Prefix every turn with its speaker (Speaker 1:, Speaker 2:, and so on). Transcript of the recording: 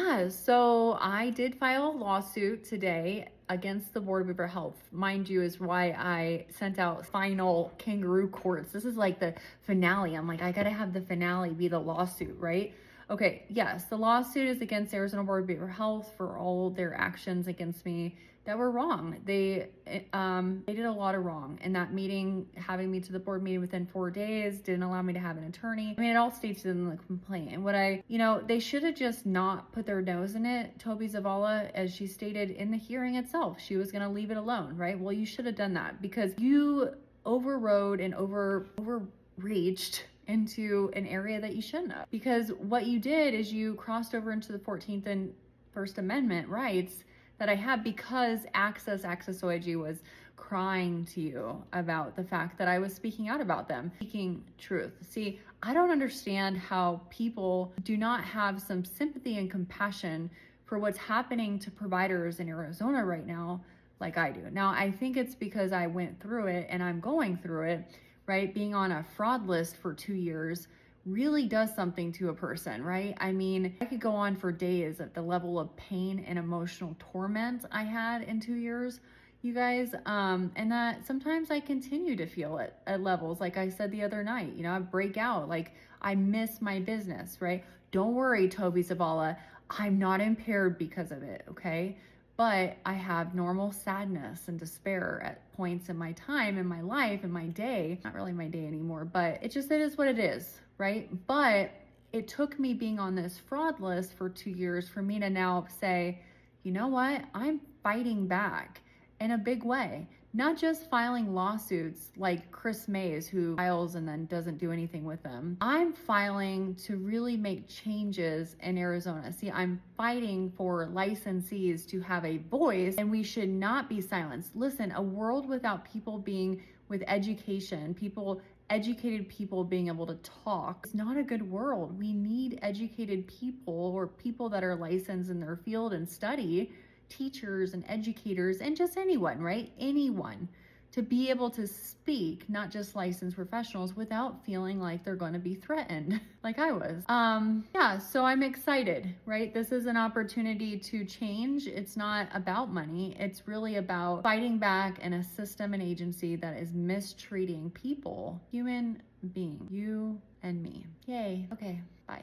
Speaker 1: Yeah, so I did file a lawsuit today against the Board of Behavioral Health. Mind you, is why I sent out final kangaroo courts. This is like the finale. I'm like, I gotta have the finale be the lawsuit, right? Okay, yes, the lawsuit is against Arizona Board of Behavioral Health for all their actions against me that were wrong. They did a lot of wrong. And that meeting, having me to the board meeting within 4 days, didn't allow me to have an attorney. I mean, it all states in the complaint. And they should have just not put their nose in it. Toby Zavala, as she stated in the hearing itself, she was gonna leave it alone, right? Well, you should have done that because you overrode and overreached into an area that you shouldn't have. Because what you did is you crossed over into the 14th and First Amendment rights that I have because Access.org was crying to you about the fact that I was speaking out about them, speaking truth. See, I don't understand how people do not have some sympathy and compassion for what's happening to providers in Arizona right now like I do. Now, I think it's because I went through it and I'm going through it, right? Being on a fraud list for 2 years really does something to a person, right? I mean, I could go on for days at the level of pain and emotional torment I had in 2 years, you guys. And that sometimes I continue to feel it at levels, like I said the other night, I break out, like I miss my business, right? Don't worry, Toby Zavala, I'm not impaired because of it, okay? But I have normal sadness and despair at points in my time, in my life, in my day. Not really my day anymore, but it is what it is, right? But it took me being on this fraud list for 2 years for me to now say, you know what? I'm fighting back in a big way. Not just filing lawsuits like Chris Mays, who files and then doesn't do anything with them. I'm filing to really make changes in Arizona. See, I'm fighting for licensees to have a voice, and we should not be silenced. Listen, a world without people being with education, educated people being able to talk, it's not a good world. We need educated people, or people that are licensed in their field and study, teachers and educators, and just anyone, right? Anyone, to be able to speak, not just licensed professionals, without feeling like they're going to be threatened like I was. Yeah, so I'm excited, right? This is an opportunity to change. It's not about money. It's really about fighting back in a system and agency that is mistreating people, human being, you and me. Yay. Okay, bye.